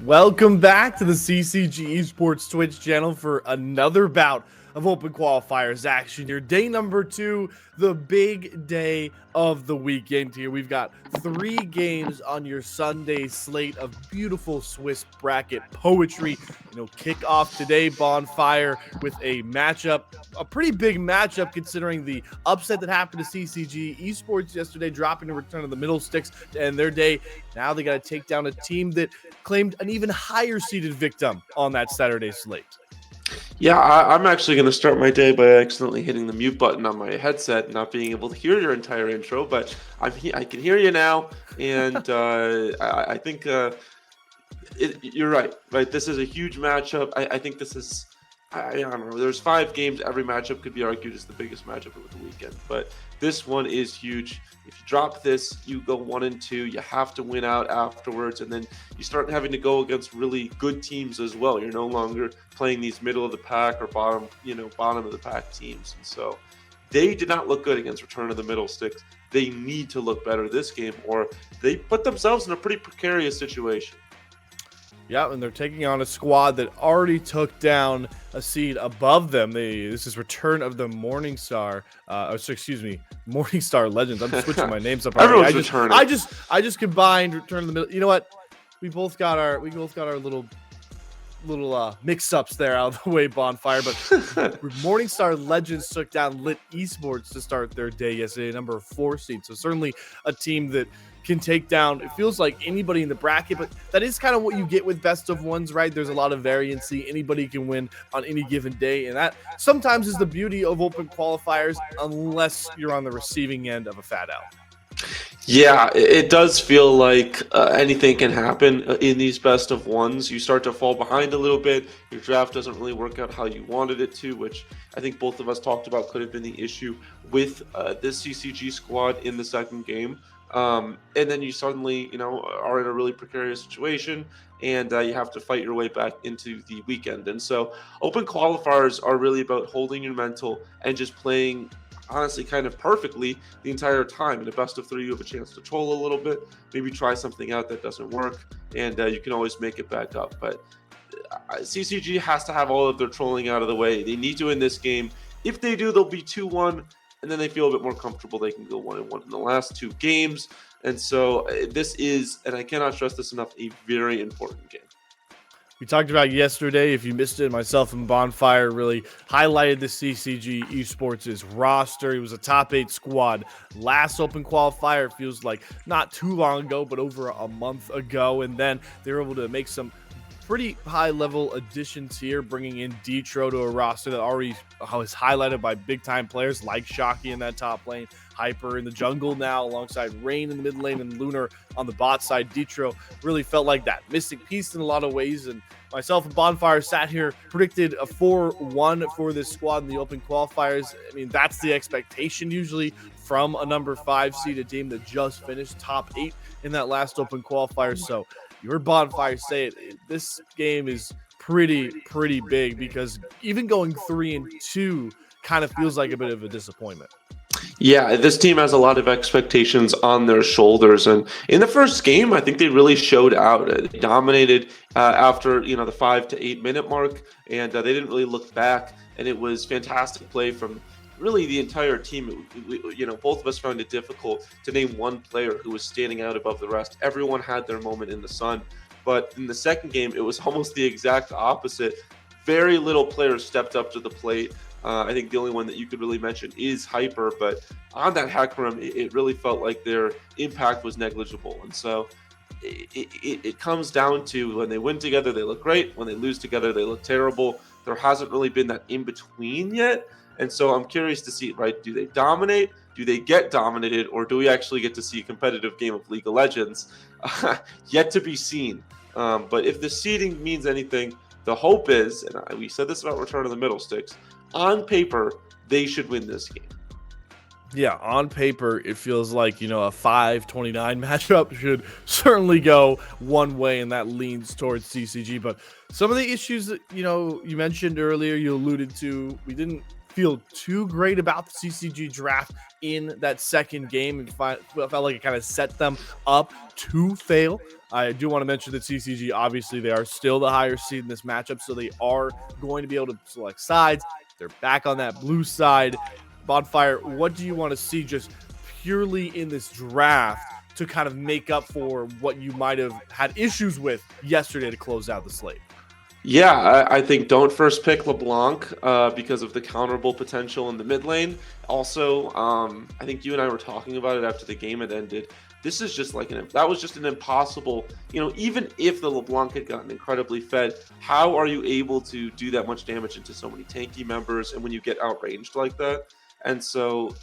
Welcome back to the CCG Esports Twitch channel for another bout of Open Qualifiers action here. Day number 2, the big day of the weekend here. We've got 3 games on your Sunday slate of beautiful Swiss bracket poetry. Kick off today, Bonfire, with a matchup, a pretty big matchup considering the upset that happened to CCG Esports yesterday, dropping a return of the middle sticks to end their day. Now they got to take down a team that claimed an even higher seeded victim on that Saturday slate. Yeah, I'm actually going to start my day by accidentally hitting the mute button on my headset and not being able to hear your entire intro, but I can hear you now, and I think you're right. This is a huge matchup. I think this is, I don't know, there's 5 games. Every matchup could be argued as the biggest matchup of the weekend, but this one is huge. If you drop this, you go 1-2. You have to win out afterwards, and then you start having to go against really good teams as well. You're no longer playing these middle of the pack or bottom of the pack teams. And so they did not look good against Return of the Middle Sticks. They need to look better this game, or they put themselves in a pretty precarious situation. Yeah, and they're taking on a squad that already took down a seed above them. This is Return of the Morningstar. Morningstar Legends. I'm switching my names up. Everyone's returning. I just combined Return of the Middle. You know what? We both got our little mix-ups there out of the way, Bonfire. But Morningstar Legends took down Lit Esports to start their day yesterday, number 4 seed. So certainly a team that can take down, it feels like, anybody in the bracket, but that is kind of what you get with best of ones, right? There's a lot of variancy. Anybody can win on any given day, and that sometimes is the beauty of open qualifiers, unless you're on the receiving end of a fat L. Yeah, it does feel like anything can happen in these best of ones. You start to fall behind a little bit. Your draft doesn't really work out how you wanted it to, which I think both of us talked about could have been the issue with this CCG squad in the second game. And then you suddenly, are in a really precarious situation, and you have to fight your way back into the weekend. And so open qualifiers are really about holding your mental and just playing, honestly, kind of perfectly the entire time. In a best of 3, you have a chance to troll a little bit, maybe try something out that doesn't work, and you can always make it back up. But CCG has to have all of their trolling out of the way. They need to win this game. If they do, they'll be 2-1. And then they feel a bit more comfortable. They can go 1-1 in the last 2 games. And so this is, and I cannot stress this enough, a very important game. We talked about yesterday. If you missed it, myself and Bonfire really highlighted the CCG Esports' roster. It was a top 8 squad. Last open qualifier, feels like not too long ago, but over a month ago. And then they were able to make some pretty high-level additions here, bringing in Detro to a roster that already was highlighted by big-time players like Shocky in that top lane, Hyper in the jungle now, alongside Rain in the mid lane and Lunar on the bot side. Detro really felt like that missing piece in a lot of ways, and myself and Bonfire sat here, predicted a 4-1 for this squad in the open qualifiers. I mean, that's the expectation usually from a number 5 seeded team that just finished top 8 in that last open qualifier. So your Bonfire say it. This game is pretty big, because even going 3-2 kind of feels like a bit of a disappointment. Yeah, this team has a lot of expectations on their shoulders, and in the first game, I think they really showed out. They dominated after the 5 to 8 minute mark, and they didn't really look back. And it was fantastic play from really the entire team. Both of us found it difficult to name one player who was standing out above the rest. Everyone had their moment in the sun, but in the second game, it was almost the exact opposite. Very little players stepped up to the plate. I think the only one that you could really mention is Hyper, but on that hack room, it really felt like their impact was negligible. And so it comes down to, when they win together, they look great. When they lose together, they look terrible. There hasn't really been that in between yet. And so I'm curious to see, do they dominate? Do they get dominated? Or do we actually get to see a competitive game of League of Legends? Yet to be seen. But if the seeding means anything, the hope is, and we said this about Return of the Middle Sticks, on paper, they should win this game. Yeah, on paper, it feels like, a 5-29 matchup should certainly go one way, and that leans towards CCG. But some of the issues that, you mentioned earlier, you alluded to, we didn't feel too great about the CCG draft in that second game. It felt like it kind of set them up to fail. I do want to mention that CCG, obviously, they are still the higher seed in this matchup, so they are going to be able to select sides. They're back on that blue side. Bonfire, what do you want to see just purely in this draft to kind of make up for what you might have had issues with yesterday to close out the slate? Yeah, I think don't first pick LeBlanc because of the counterable potential in the mid lane. Also, I think you and I were talking about it after the game had ended. This is just like that was just an impossible, even if the LeBlanc had gotten incredibly fed, how are you able to do that much damage into so many tanky members and when you get outranged like that? And so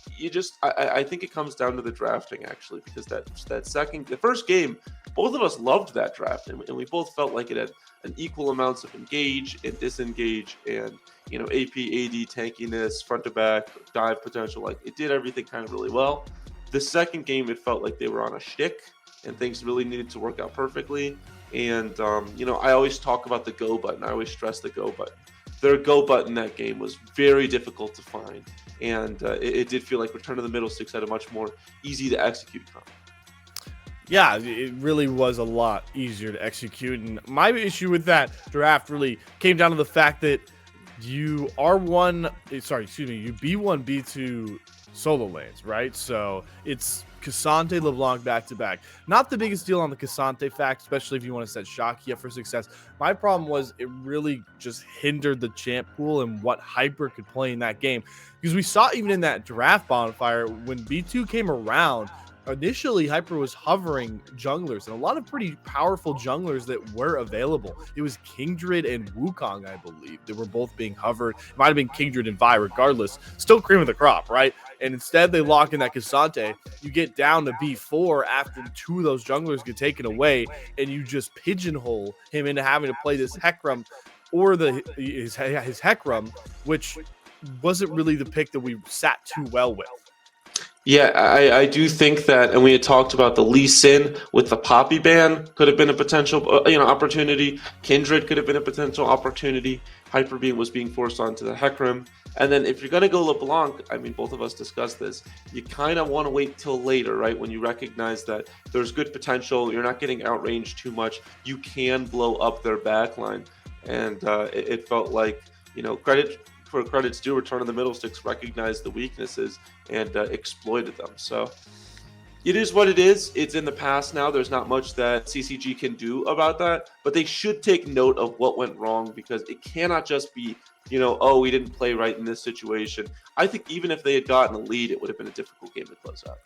I think it comes down to the drafting actually, because the first game, both of us loved that draft and we both felt like it had an equal amounts of engage and disengage and AP, AD, tankiness, front to back, dive potential. Like it did everything kind of really well. The second game, it felt like they were on a shtick and things really needed to work out perfectly. And I always talk about the go button. I always stress the go button. Their go button that game was very difficult to find, and it did feel like Return of the Middle Six had a much more easy to execute comp. Yeah, it really was a lot easier to execute. And my issue with that draft really came down to the fact that you B1, B2 solo lanes, right? So it's Cassante, LeBlanc back-to-back. Not the biggest deal on the Cassante fact, especially if you want to set Shocky up for success. My problem was it really just hindered the champ pool and what Hyper could play in that game. Because we saw even in that draft Bonfire, when B2 came around, initially Hyper was hovering junglers and a lot of pretty powerful junglers that were available. It was Kindred and Wukong, I believe. They were both being hovered. It might have been Kindred and Vi, regardless. Still cream of the crop, right? And instead they lock in that Cassante. You get down to B4 after two of those junglers get taken away, and you just pigeonhole him into having to play this Hecarim or his Hecarim, which wasn't really the pick that we sat too well with. Yeah, I do think that, and we had talked about the Lee Sin with the Poppy ban could have been a potential, opportunity. Kindred could have been a potential opportunity. Hyper was being forced onto the Hecarim. And then if you're going to go LeBlanc, I mean, both of us discussed this, you kind of want to wait till later, right? When you recognize that there's good potential, you're not getting outranged too much, you can blow up their backline. And it felt like, credit's due, Return of the Middle Six recognized the weaknesses and exploited them. So it is what it is. It's in the past now. There's not much that CCG can do about that, but they should take note of what went wrong, because it cannot just be, we didn't play right in this situation. I think even if they had gotten a lead, it would have been a difficult game to close out.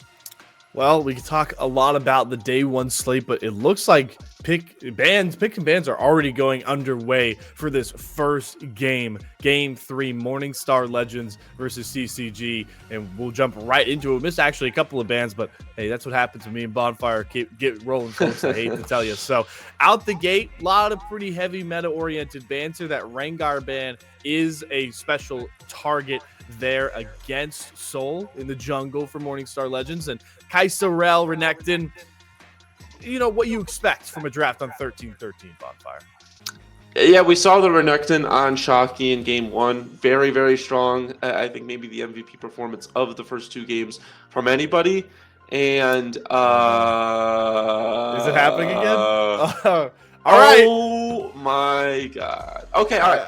Well, we can talk a lot about the day one slate, but it looks like pick and bans are already going underway for this first game, Game 3, Morningstar Legends versus CCG, and we'll jump right into it. We missed actually a couple of bans, but hey, that's what happens when me and Bonfire get rolling, folks. I hate to tell you. So out the gate, a lot of pretty heavy meta-oriented bans here. That Rengar ban is a special target there against Soul in the jungle for Morningstar Legends, and Kai'Sa, Rel, Renekton, what you expect from a draft on 13-13, Bonfire. Yeah, we saw the Renekton on Shocky in game 1. Very, very strong. I think maybe the MVP performance of the first two games from anybody. And is it happening again? All right. Oh my God. Okay, all right.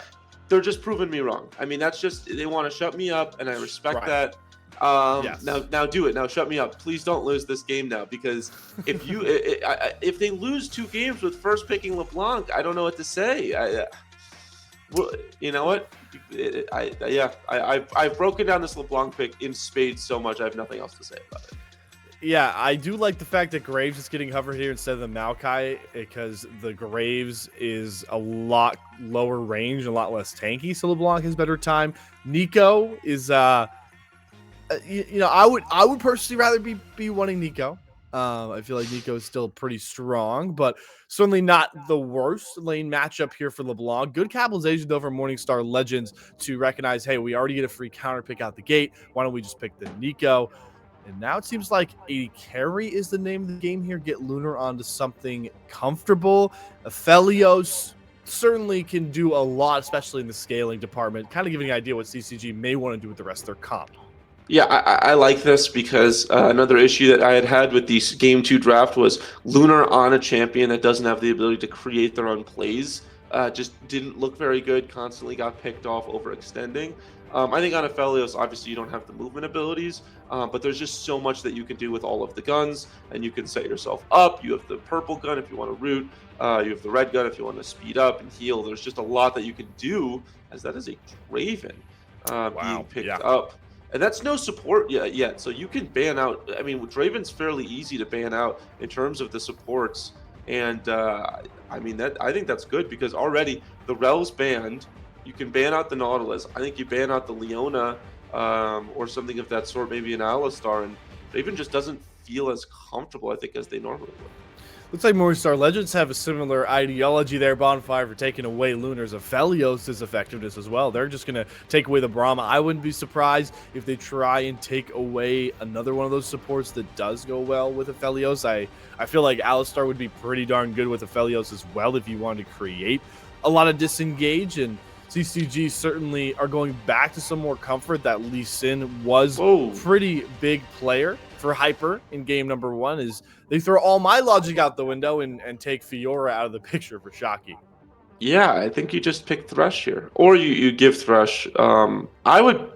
They're just proving me wrong. I mean, that's just, they want to shut me up, and I respect that. Yes. Now do it. Now shut me up. Please don't lose this game now, because if they lose two games with first picking LeBlanc, I don't know what to say. You know what? I've broken down this LeBlanc pick in spades so much, I have nothing else to say about it. Yeah, I do like the fact that Graves is getting hovered here instead of the Maokai, because the Graves is a lot lower range, a lot less tanky, so LeBlanc has better time. Nico is, I would personally rather be wanting Nico. I feel like Nico is still pretty strong, but certainly not the worst lane matchup here for LeBlanc. Good capitalization, though, for Morningstar Legends to recognize, hey, we already get a free counter pick out the gate. Why don't we just pick the Nico? And now it seems like a carry is the name of the game here. Get Lunar onto something comfortable. Aphelios, certainly can do a lot, especially in the scaling department, kind of giving an idea what CCG may want to do with the rest of their comp. Yeah, I like this because another issue that I had with the game two draft was Lunar on a champion that doesn't have the ability to create their own plays. Just didn't look very good. Constantly got picked off overextending. I think on Aphelios, obviously you don't have the movement abilities, but there's just so much that you can do with all of the guns, and you can set yourself up. You have the purple gun if you want to root. You have the red gun if you want to speed up and heal. There's just a lot that you can do, as that is a Draven being picked up. And that's no support yet. So you can ban out. I mean, Draven's fairly easy to ban out in terms of the supports. And I mean, I think that's good because already the Rel's banned. You can ban out the Nautilus. I think you ban out the Leona or something of that sort, maybe an Alistar. And Draven just doesn't feel as comfortable, I think, as they normally would. Looks like Morningstar Legends have a similar ideology there, Bonfire, for taking away Lunar's Aphelios' effectiveness as well. They're just going to take away the Brahma. I wouldn't be surprised if they try and take away another one of those supports that does go well with Aphelios. I feel like Alistar would be pretty darn good with Aphelios as well if you wanted to create a lot of disengage, and CCG certainly are going back to some more comfort. That Lee Sin was a pretty big player for Hyper in game number one. Is they throw all my logic out the window and take Fiora out of the picture for Shocky. Yeah, I think you just pick Thresh here. Or you give Thresh. I would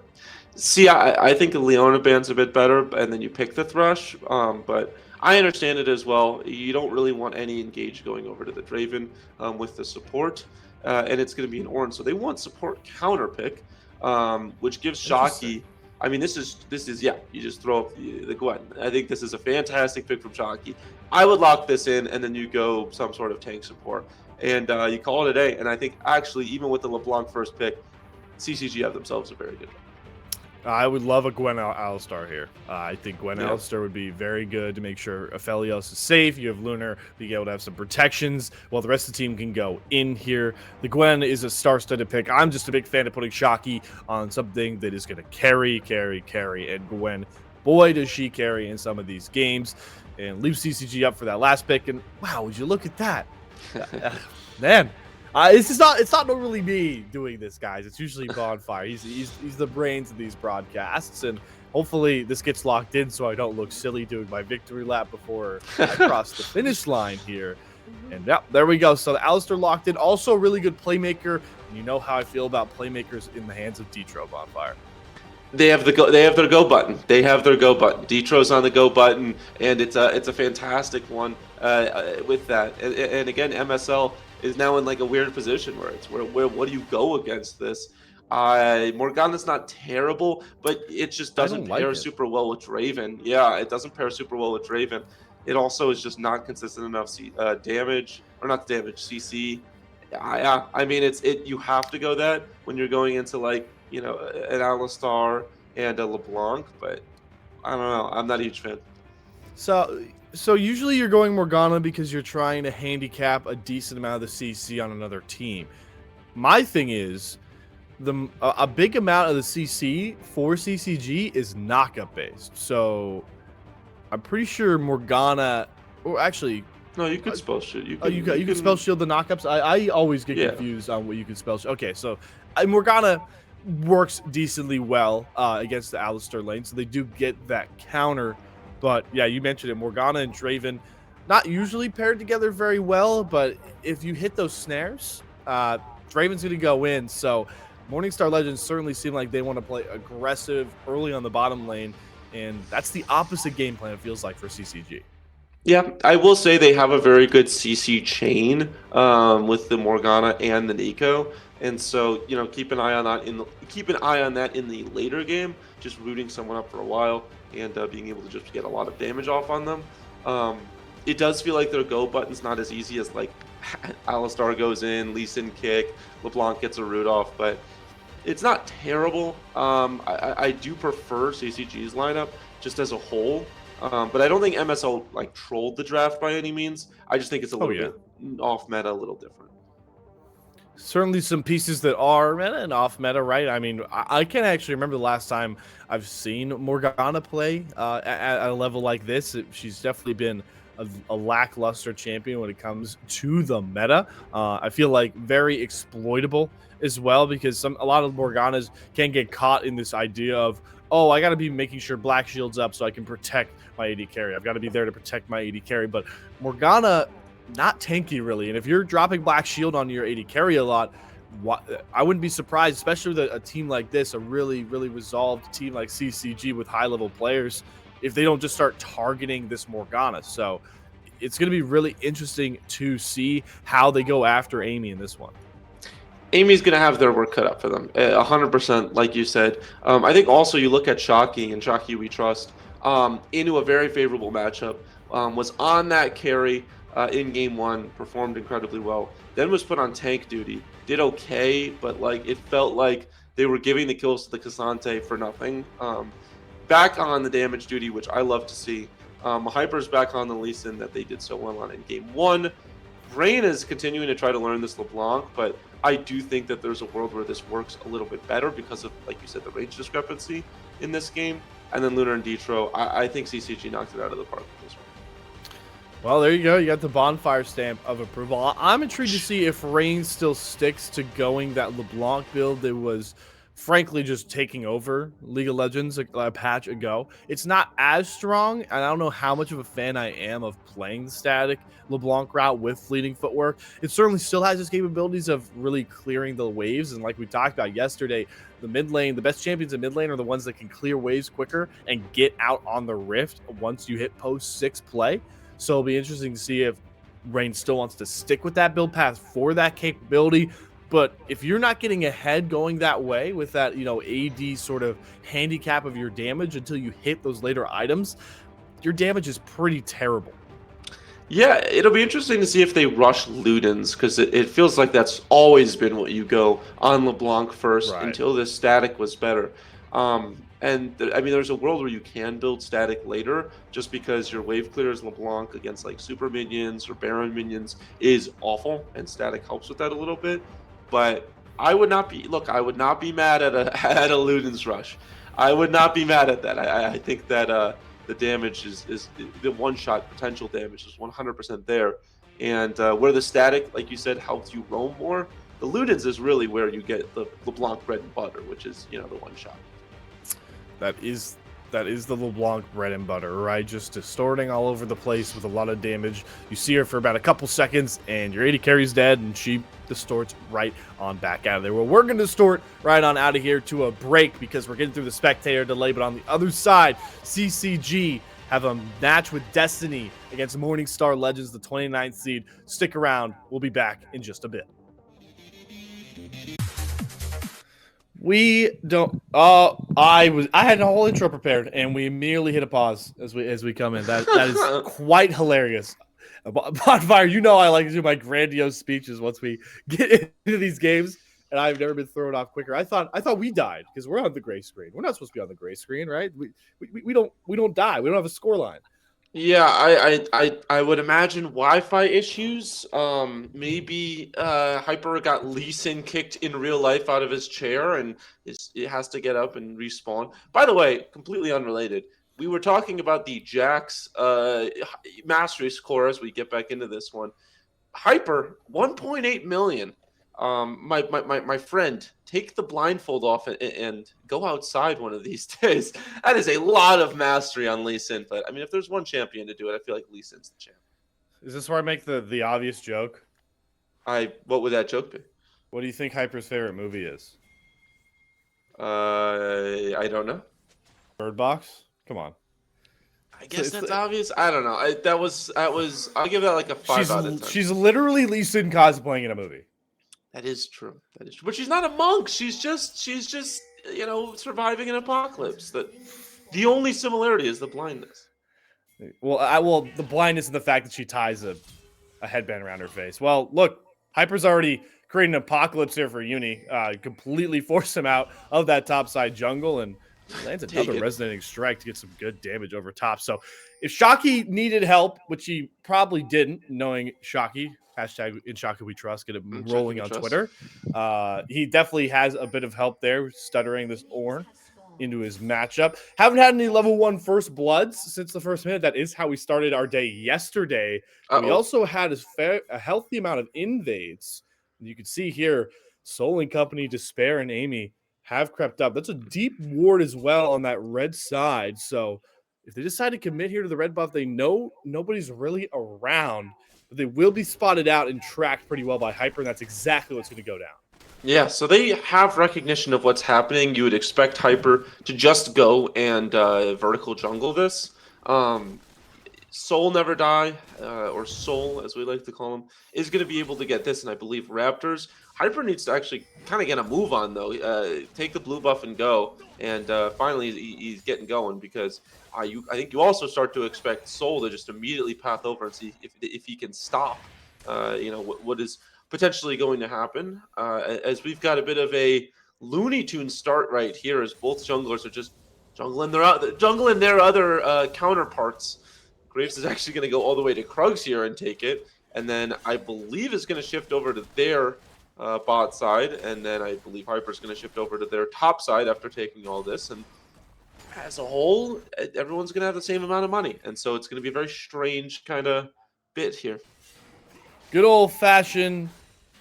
see, I think the Leona band's a bit better, and then you pick the Thresh. But I understand it as well. You don't really want any engage going over to the Draven with the support. And it's going to be an orange. So they want support counter pick, which gives Shocky. I mean, this is yeah. You just throw up the Gwen. I think this is a fantastic pick from Shocky. I would lock this in, and then you go some sort of tank support, and you call it a day. And I think actually, even with the LeBlanc first pick, CCG have themselves a very good draft. I would love a Gwen Alistar here. I think Gwen Alistar would be very good to make sure Aphelios is safe. You have Lunar being able to have some protections while the rest of the team can go in here. The Gwen is a star-studded pick. I'm just a big fan of putting Shocky on something that is going to carry. And Gwen, boy, does she carry in some of these games. And leave CCG up for that last pick. And wow, would you look at that? Man. It's not normally me doing this, guys. It's usually Bonfire. He's the brains of these broadcasts, and hopefully this gets locked in so I don't look silly doing my victory lap before I cross the finish line here. And yeah, there we go. So the Alistar locked in. Also a really good playmaker. And you know how I feel about playmakers in the hands of Detro, Bonfire. They have their go button. They have their go button. Detro's on the go button, and it's a fantastic one with that. And again, MSL is now in like a weird position where it's where what do you go against this? Morgana's not terrible, but it just doesn't pair super well with Draven. Yeah, it doesn't pair super well with Draven. It also is just not consistent enough damage, or not damage, CC. Yeah, I mean you have to go that when you're going into like, you know, an Alistar and a LeBlanc, but I don't know. I'm not a huge fan. So usually you're going Morgana because you're trying to handicap a decent amount of the CC on another team. My thing is, a big amount of the CC for CCG is knockup based. So I'm pretty sure Morgana, or actually, no, you could spell shield. You can spell shield the knockups. I always get confused on what you can spell shield. Okay, so Morgana works decently well against the Alistar lane, so they do get that counter. But yeah, you mentioned it, Morgana and Draven, not usually paired together very well, but if you hit those snares, Draven's going to go in. So Morningstar Legends certainly seem like they want to play aggressive early on the bottom lane, and that's the opposite game plan, it feels like, for CCG. Yeah, I will say they have a very good CC chain with the Morgana and the Nico, and so, you know, keep an eye on that in the later game, just rooting someone up for a while and being able to just get a lot of damage off on them. It does feel like their go button's not as easy as like Alistar goes in, Lee Sin kick, LeBlanc gets a root off, but it's not terrible. I do prefer CCG's lineup just as a whole. But I don't think MSL like trolled the draft by any means. I just think it's a little bit off meta, a little different. Certainly some pieces that are meta and off meta, right? I mean, I can't actually remember the last time I've seen Morgana play at a level like this. She's definitely been a lackluster champion when it comes to the meta. I feel like very exploitable as well, because a lot of Morganas can get caught in this idea of, oh, I got to be making sure Black Shield's up so I can protect my AD carry. I've got to be there to protect my AD carry. But Morgana, not tanky really. And if you're dropping Black Shield on your AD carry a lot, I wouldn't be surprised, especially with a team like this, a really, really resolved team like CCG with high-level players, if they don't just start targeting this Morgana. So it's going to be really interesting to see how they go after Amy in this one. Amy's going to have their work cut out for them, 100%, like you said. I think also you look at Shocky, and Shocky we trust, into a very favorable matchup, was on that carry in game one, performed incredibly well, then was put on tank duty, did okay, but like it felt like they were giving the kills to the Cassante for nothing. Back on the damage duty, which I love to see. Hyper's back on the Lee Sin that they did so well on in game one. Rain is continuing to try to learn this LeBlanc, but I do think that there's a world where this works a little bit better because of, like you said, the range discrepancy in this game. And then Lunar and Detro, I think CCG knocked it out of the park with this one. Well, there you go. You got the bonfire stamp of approval. I'm intrigued to see if Rain still sticks to going that LeBlanc build that was frankly just taking over League of Legends a patch ago. It's not as strong, and I don't know how much of a fan I am of playing the static LeBlanc route with fleeting footwork. It certainly still has its capabilities of really clearing the waves, and like we talked about yesterday, the mid lane, the best champions in mid lane are the ones that can clear waves quicker and get out on the rift once you hit post 6 play. So it'll be interesting to see if Rain still wants to stick with that build path for that capability. But if you're not getting ahead going that way with that, AD sort of handicap of your damage until you hit those later items, your damage is pretty terrible. Yeah, it'll be interesting to see if they rush Ludens, because it feels like that's always been what you go on LeBlanc first until this static was better. There's a world where you can build static later, just because your wave clears LeBlanc against like super minions or Baron minions is awful, and static helps with that a little bit. But I would not be mad at a at a Ludens rush. I would not be mad at that. I think that the damage is the one-shot potential damage is 100% there. And where the static, like you said, helps you roam more, the Ludens is really where you get the LeBlanc bread and butter, which is, the one-shot. That is the LeBlanc bread and butter, right? Just distorting all over the place with a lot of damage. You see her for about a couple seconds, and your AD carry's dead, and she distorts right on back out of there. Well, we're going to distort right on out of here to a break because we're getting through the spectator delay, but on the other side, CCG have a match with Destiny against Morningstar Legends, the 29th seed. Stick around. We'll be back in just a bit. We don't. I had a whole intro prepared, and we immediately hit a pause as we come in. That is quite hilarious. Bonfire, I like to do my grandiose speeches once we get into these games, and I've never been thrown off quicker. I thought we died because we're on the gray screen. We're not supposed to be on the gray screen, right? We don't die. We don't have a score line. Yeah, I would imagine Wi-Fi issues. Maybe Hyper got Lee Sin kicked in real life out of his chair, and it has to get up and respawn. By the way, completely unrelated. We were talking about the Jax mastery score as we get back into this one. Hyper 1.8 million. My friend, take the blindfold off and go outside one of these days. That is a lot of mastery on Lee Sin. But I mean, if there's one champion to do it, I feel like Lee Sin's the champ. Is this where I make the obvious joke? What would that joke be? What do you think Hyper's favorite movie is? I don't know. Bird Box? Come on. I guess that's obvious. I don't know. That was. I'll give that like a 5 out of 10. She's literally Lee Sin cosplaying in a movie. That is true. But she's not a monk. She's just surviving an apocalypse. The only similarity is the blindness. Well, the blindness and the fact that she ties a headband around her face. Well, look, Hyper's already creating an apocalypse here for Uni. Completely forced him out of that topside jungle and lands another resonating strike to get some good damage over top. So if Shocky needed help, which he probably didn't, knowing Shocky, hashtag in Shocky we trust, get it rolling on Twitter. He definitely has a bit of help there, stuttering this Ornn. into his matchup. Haven't had any level 1 first bloods since the first minute. That is how we started our day yesterday. But we Uh-oh. also had a healthy amount of invades. And you can see here, Soul and Company, Despair, and Amy have crept up. That's a deep ward as well on that red side. So if they decide to commit here to the red buff, they know nobody's really around, but they will be spotted out and tracked pretty well by Hyper, and that's exactly what's going to go down. Yeah, so they have recognition of what's happening. You would expect Hyper to just go and vertical jungle this. Soul Never Die, or Soul as we like to call him, is going to be able to get this, and I believe Raptors. Hyper needs to actually kind of get a move on, though. Take the blue buff and go, and finally he's getting going, because I think you also start to expect Soul to just immediately path over and see if he can stop, what is potentially going to happen, as we've got a bit of a Looney Tunes start right here, as both junglers are just jungling their other counterparts. Graves is actually going to go all the way to Krugs here and take it, and then I believe is going to shift over to their bot side, and then I believe Hyper's going to shift over to their top side after taking all this, and as a whole, everyone's going to have the same amount of money, and so it's going to be a very strange kind of bit here. Good old-fashioned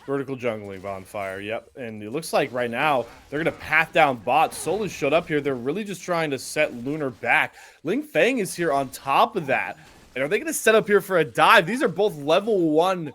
vertical jungling bonfire, yep. And it looks like right now they're going to path down bot. Soul has showed up here. They're really just trying to set Lunar back. Ling Feng is here on top of that. And are they going to set up here for a dive? These are both level 1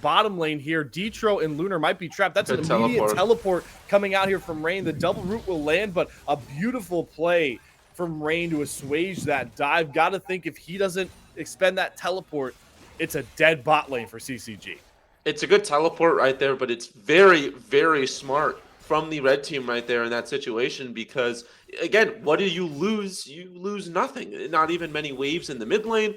bottom lane here. Detro and Lunar might be trapped. That's an immediate teleport coming out here from Rain. The double root will land, but a beautiful play from Rain to assuage that dive. Got to think if he doesn't expend that teleport, it's a dead bot lane for CCG. It's a good teleport right there, but it's very, very smart from the red team right there in that situation, because again, what do you lose? You lose nothing. Not even many waves in the mid lane.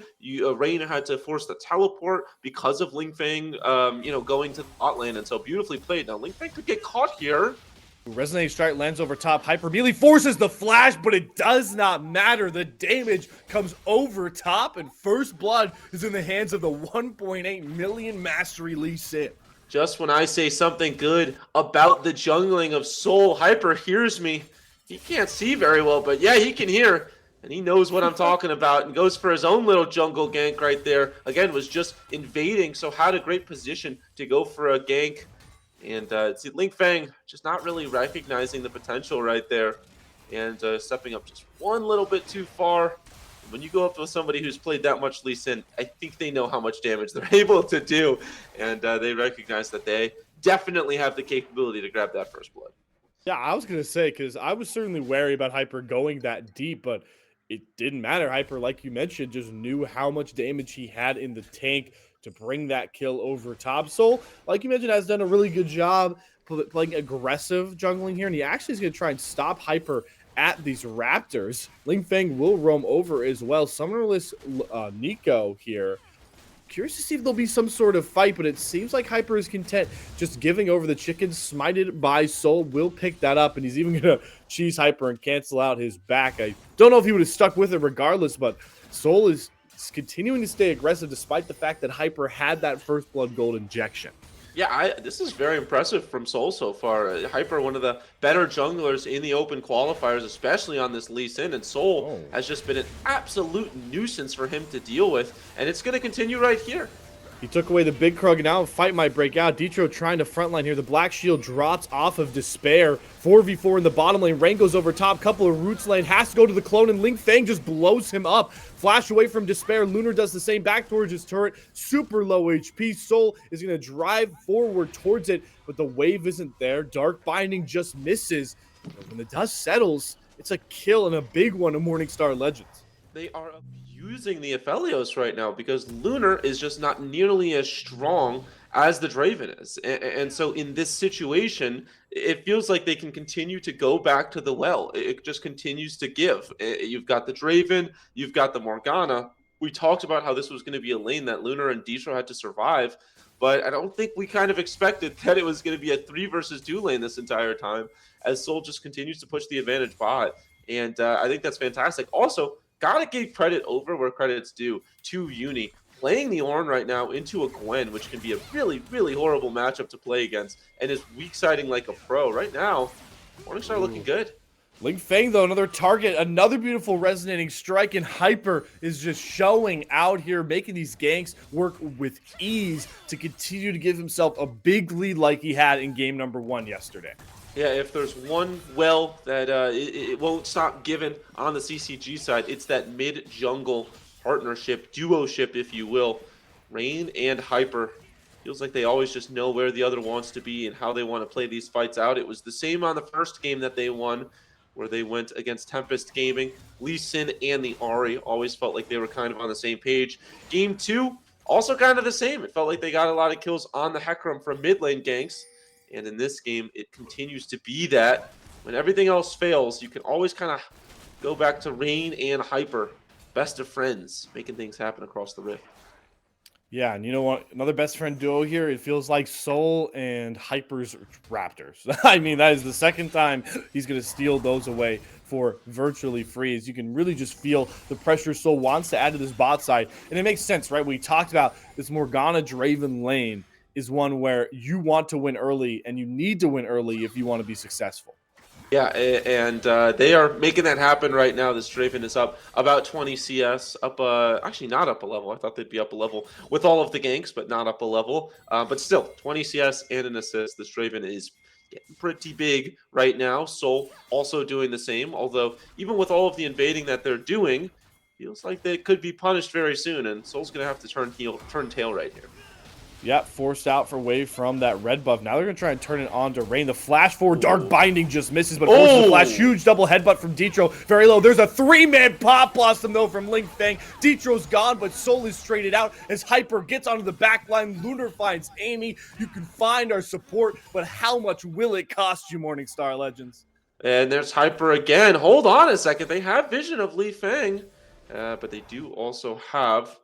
Rain had to force the teleport because of Ling Feng, going to the bot lane, and so beautifully played. Now Ling Feng could get caught here. Resonating Strike lands over top. Hyper Melee forces the flash, but it does not matter. The damage comes over top, and first blood is in the hands of the 1.8 million mastery Lee Sin. Just when I say something good about the jungling of Soul, Hyper hears me. He can't see very well, but yeah, he can hear, and he knows what I'm talking about, and goes for his own little jungle gank right there. Again, was just invading, so had a great position to go for a gank. And see, Ling Feng just not really recognizing the potential right there, and stepping up just one little bit too far. When you go up with somebody who's played that much Lee Sin, I think they know how much damage they're able to do, and they recognize that they definitely have the capability to grab that first blood. Yeah, I was going to say, because I was certainly wary about Hyper going that deep, but it didn't matter. Hyper, like you mentioned, just knew how much damage he had in the tank to bring that kill over top. Soul, like you mentioned, has done a really good job playing aggressive jungling here, and he actually is going to try and stop Hyper at these Raptors. Ling Feng will roam over as well. Summonerless Nico here. Curious to see if there'll be some sort of fight, but it seems like Hyper is content just giving over the chicken. Smited by Soul will pick that up, and he's even going to cheese Hyper and cancel out his back. I don't know if he would have stuck with it regardless, but Soul is continuing to stay aggressive despite the fact that Hyper had that first blood gold injection. Yeah, this is very impressive from Soul so far. Hyper, one of the better junglers in the open qualifiers, especially on this Lee Sin, and Soul has just been an absolute nuisance for him to deal with, and it's going to continue right here. He took away the big Krug, and now a fight might break out. Detro trying to frontline here. The Black Shield drops off of Despair. 4v4 in the bottom lane. Rain goes over top. Couple of roots lane. Has to go to the clone, and Ling Feng just blows him up. Flash away from Despair. Lunar does the same back towards his turret. Super low HP. Soul is going to drive forward towards it, but the wave isn't there. Dark Binding just misses. But when the dust settles, it's a kill and a big one of Morningstar Legends. They are abusing the Aphelios right now because Lunar is just not nearly as strong as the Draven is. And so in this situation, it feels like they can continue to go back to the well. It just continues to give. You've got the Draven, you've got the Morgana. We talked about how this was going to be a lane that Lunar and Detro had to survive, but I don't think we kind of expected that it was going to be a 3 versus 2 lane this entire time, as Soul just continues to push the advantage bot. And I think that's fantastic. Also, gotta give credit over where credit's due to Uni. Playing the Ornn right now into a Gwen, which can be a really, really horrible matchup to play against, and is weak-siding like a pro. Right now, Morningstar looking good. Ling Feng, though, another target, another beautiful resonating strike, and Hyper is just showing out here, making these ganks work with ease to continue to give himself a big lead like he had in game number 1 yesterday. Yeah, if there's one well that it won't stop giving on the CCG side, it's that mid-jungle partnership, duo-ship, if you will. Rain and Hyper. Feels like they always just know where the other wants to be and how they want to play these fights out. It was the same on the first game that they won, where they went against Tempest Gaming. Lee Sin and the Ari always felt like they were kind of on the same page. Game 2, also kind of the same. It felt like they got a lot of kills on the Hecarim from mid lane ganks. And in this game, it continues to be that. When everything else fails, you can always kind of go back to Rain and Hyper. Best of friends, making things happen across the Rift. Yeah, and you know what? Another best friend duo here. It feels like Soul and Hyper's Raptors. I mean, that is the second time he's going to steal those away for virtually free. As you can really just feel the pressure Soul wants to add to this bot side. And it makes sense, right? We talked about this Morgana Draven lane is one where you want to win early, and you need to win early if you want to be successful. Yeah, and they are making that happen right now. This Draven is up about 20 CS, up actually not up a level. I thought they'd be up a level with all of the ganks, but not up a level. But still, 20 CS and an assist. This Draven is getting pretty big right now. Soul also doing the same, although even with all of the invading that they're doing, feels like they could be punished very soon, and Soul's going to have to turn tail right here. Yep, forced out for wave from that red buff. Now they're going to try and turn it on to Rain. The flash forward, Dark Binding just misses, but forces the flash. Huge double headbutt from Detro. Very low. There's a 3-man pop blossom, though, from Ling Feng. Detro's gone, but Soul is traded out as Hyper gets onto the back line. Lunar finds Amy. You can find our support, but how much will it cost you, Morningstar Legends? And there's Hyper again. Hold on a second. They have vision of Li Feng, but they do also have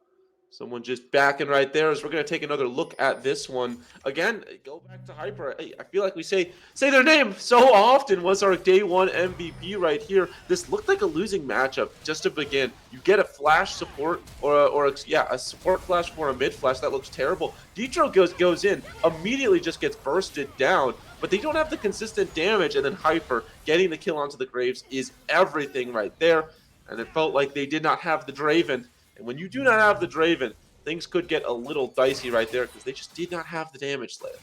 someone just backing right there. As we're going to take another look at this one. Again, go back to Hyper. I feel like we say their name so often. Was our day 1 MVP right here. This looked like a losing matchup just to begin. You get a flash support or a support flash for a mid flash. That looks terrible. Detro goes in, immediately just gets bursted down. But they don't have the consistent damage. And then Hyper getting the kill onto the Graves is everything right there. And it felt like they did not have the Draven. And when you do not have the Draven, things could get a little dicey right there because they just did not have the damage sled.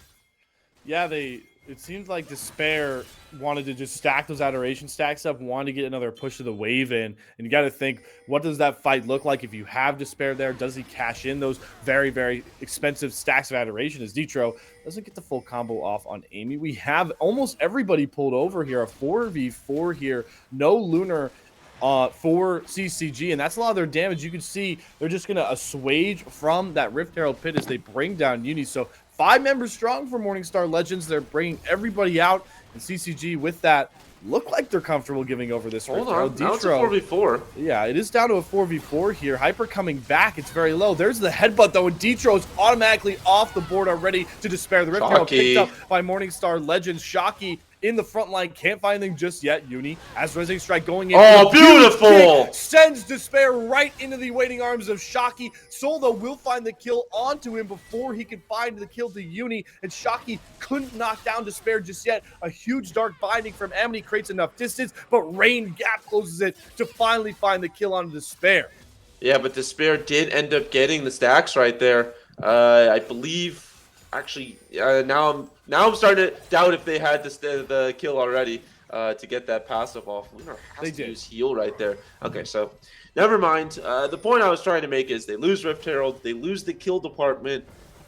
Yeah, it seemed like Despair wanted to just stack those adoration stacks up, wanted to get another push of the wave in. And you got to think, what does that fight look like if you have Despair there? Does he cash in those very, very expensive stacks of adoration as Detro doesn't get the full combo off on Amy? We have almost everybody pulled over here, a 4v4 here, no Lunar for CCG, and that's a lot of their damage. You can see they're just going to assuage from that Rift Herald pit as they bring down Uni. So 5 members strong for Morningstar Legends. They're bringing everybody out, and CCG with that look like they're comfortable giving over this. Hold on, now it's a 4v4. Yeah, it is down to a 4v4 here. Hyper coming back. It's very low. There's the headbutt, though, and Detro is automatically off the board already to Despair. The Rift Herald picked up by Morningstar Legends. Shocky in the front line, can't find anything just yet. Uni as Resonating Strike going in. Oh, beautiful! Sends Despair right into the waiting arms of Shocky. Soul, though, will find the kill onto him before he can find the kill to Uni, and Shocky couldn't knock down Despair just yet. A huge Dark Binding from Amity creates enough distance, but Rain gap closes it to finally find the kill on Despair. Yeah, but Despair did end up getting the stacks right there. I believe. Actually, now I'm starting to doubt if they had the kill already to get that passive off. Lunar has to use heal right there. Okay, so never mind. The point I was trying to make is they lose Rift Herald, they lose the kill department.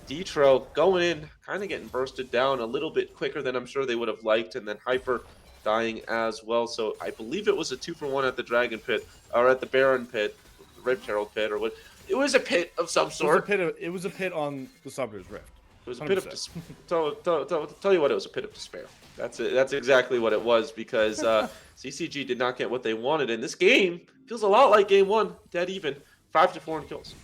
Detro going in, kind of getting bursted down a little bit quicker than I'm sure they would have liked, and then Hyper dying as well. So I believe it was a 2-for-1 at the Dragon Pit, or at the Baron Pit, the Rift Herald Pit, or what. It was a pit of some sort. It was a pit on the Summoner's Rift. It was a pit of tell you what, it was a pit of despair. That's it. That's exactly what it was, because CCG did not get what they wanted. And this game feels a lot like game 1, dead even, 5-4 in kills.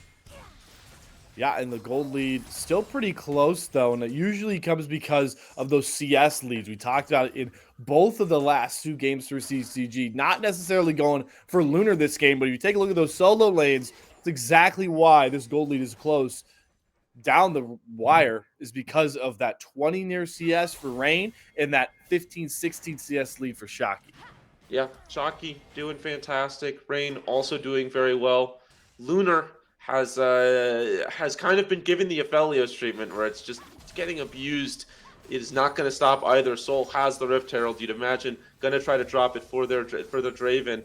Yeah, and the gold lead still pretty close, though, and it usually comes because of those CS leads. We talked about it in both of the last 2 games through CCG. Not necessarily going for Lunar this game, but if you take a look at those solo lanes, it's exactly why this gold lead is close down the wire, is because of that 20 near CS for Rain and that 15-16 CS lead for Shocky. Yeah, Chalky doing fantastic. Rain also doing very well. Lunar has kind of been given the Aphelios treatment where it's just getting abused. It is not going to stop either. Soul has the Rift Herald. You'd imagine going to try to drop it for their Draven,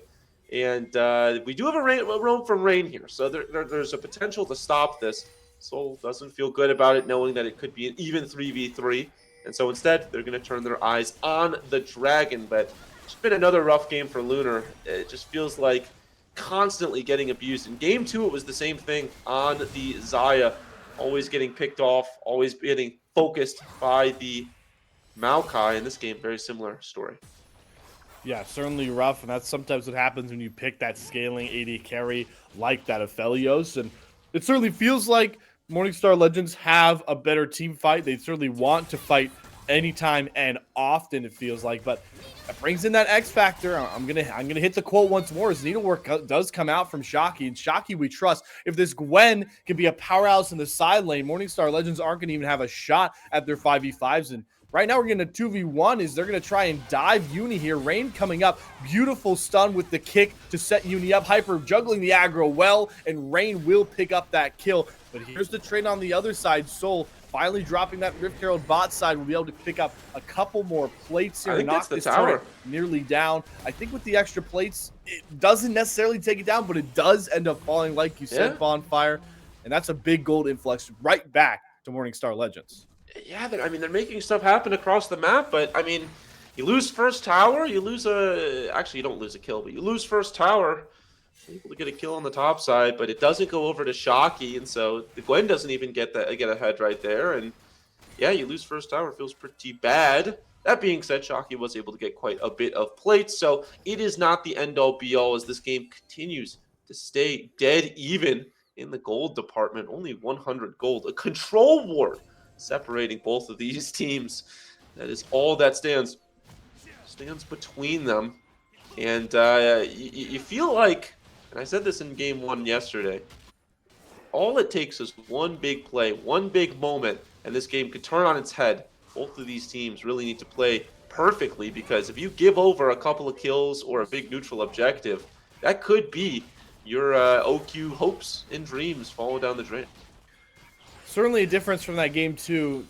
and we do have a roam from Rain here, so there's a potential to stop this. Soul doesn't feel good about it, knowing that it could be an even 3v3, and so instead they're going to turn their eyes on the Dragon. But it's been another rough game for Lunar. It just feels like constantly getting abused. In game 2, it was the same thing on the Xayah, always getting picked off, always getting focused by the Maokai. In this game, very similar story. Yeah, certainly rough, and that's sometimes what happens when you pick that scaling AD carry like that Aphelios. And it certainly feels like Morningstar Legends have a better team fight. They certainly want to fight anytime and often, it feels like, but that brings in that X factor. I'm gonna hit the quote once more as needlework does come out from Shocky, and Shocky we trust. If this Gwen can be a powerhouse in the side lane, Morningstar Legends aren't gonna even have a shot at their 5v5s. And right now we're getting a 2v1 is they're going to try and dive Uni here. Rain coming up. Beautiful stun with the kick to set Uni up. Hyper juggling the aggro well, and Rain will pick up that kill. But here's the trade on the other side. Soul finally dropping that Rift Herald bot side. Will be able to pick up a couple more plates here and knock this turret nearly down. I think with the extra plates, it doesn't necessarily take it down, but it does end up falling, like you said, Bonfire. And that's a big gold influx right back to Morningstar Legends. Yeah, they're making stuff happen across the map, but I mean, you lose first tower, you lose actually you don't lose a kill, but you lose first tower, able to get a kill on the top side, but it doesn't go over to Shocky, and so the Gwen doesn't even get ahead right there, and yeah, you lose first tower, feels pretty bad. That being said, Shocky was able to get quite a bit of plates, so it is not the end-all be-all as this game continues to stay dead even in the gold department. Only 100 gold, a control ward separating both of these teams. That is all that stands between them. And you feel like, and I said this in game 1 yesterday, all it takes is one big play, one big moment, and this game could turn on its head. Both of these teams really need to play perfectly, because if you give over a couple of kills or a big neutral objective, that could be your OQ hopes and dreams falling down the drain. Certainly a difference from that game 2.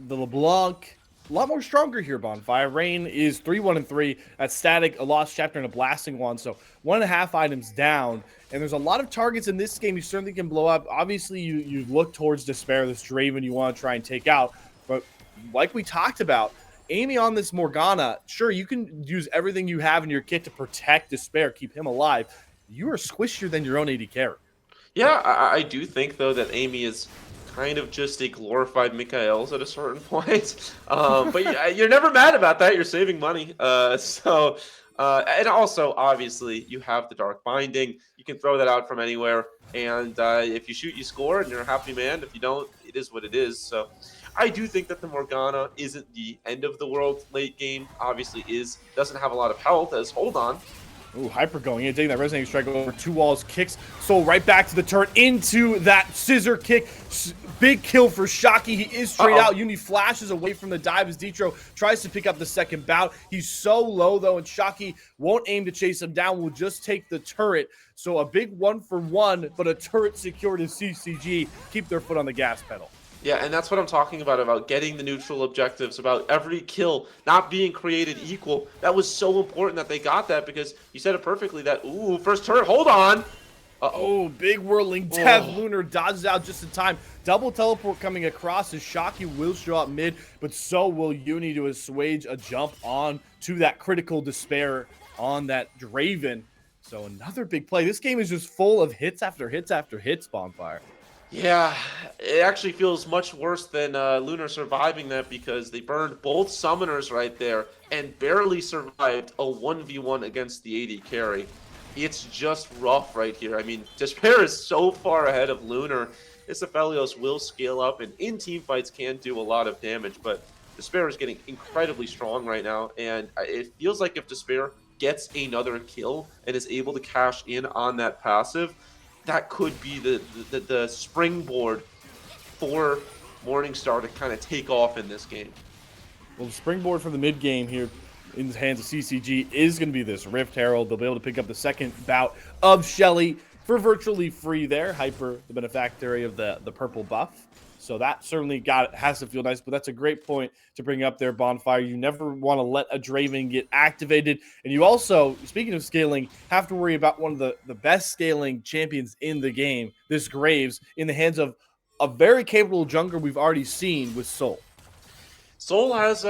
The LeBlanc, a lot more stronger here, Bonfire. Rain is 3-1-3 at Static, a lost chapter, and a blasting one. So 1.5 items down. And there's a lot of targets in this game you certainly can blow up. Obviously, you look towards Despair, this Draven you want to try and take out. But like we talked about, aiming on this Morgana, sure, you can use everything you have in your kit to protect Despair, keep him alive. You are squishier than your own AD carry. Yeah, I do think, though, that Amy is kind of just a glorified Mikaels at a certain point. But you're never mad about that. You're saving money. And also, obviously, you have the Dark Binding. You can throw that out from anywhere. And if you shoot, you score, and you're a happy man. If you don't, it is what it is. So I do think that the Morgana isn't the end of the world late game. Obviously doesn't have a lot of health, as Hold On. Ooh, Hyper going in, taking that resonating strike over 2 walls, kicks Soul right back to the turret, into that scissor kick. Big kill for Shocky. He is straight out. Uni flashes away from the dive as Detro tries to pick up the second bout. He's so low, though, and Shocky won't aim to chase him down. Will just take the turret. So a big 1-for-1, but a turret secured as CCG keep their foot on the gas pedal. Yeah, and that's what I'm talking about getting the neutral objectives, about every kill not being created equal. That was so important that they got that, because you said it perfectly that, ooh, first turret, hold on. Oh, big whirling death. Lunar dodges out just in time. Double teleport coming across as Shocky will show up mid, but so will Uni to assuage a jump on to that critical Despair on that Draven. So another big play. This game is just full of hits after hits after hits, Bonfire. Yeah, it actually feels much worse than Lunar surviving that, because they burned both summoners right there and barely survived a 1v1 against the AD carry. It's just rough right here. I mean, Despair is so far ahead of Lunar. This Aphelios will scale up, and in team fights can do a lot of damage, but Despair is getting incredibly strong right now, and it feels like if Despair gets another kill and is able to cash in on that passive, that could be the springboard for Morningstar to kind of take off in this game. Well, the springboard for the mid game here. in the hands of CCG is going to be this Rift Herald. They'll be able to pick up the second bout of Shelly for virtually free there. Hyper, the beneficiary of the purple buff. So that certainly has to feel nice, but that's a great point to bring up there, Bonfire. You never want to let a Draven get activated. And you also, speaking of scaling, have to worry about one of the best scaling champions in the game, this Graves, in the hands of a very capable jungler we've already seen with Soul. Soul has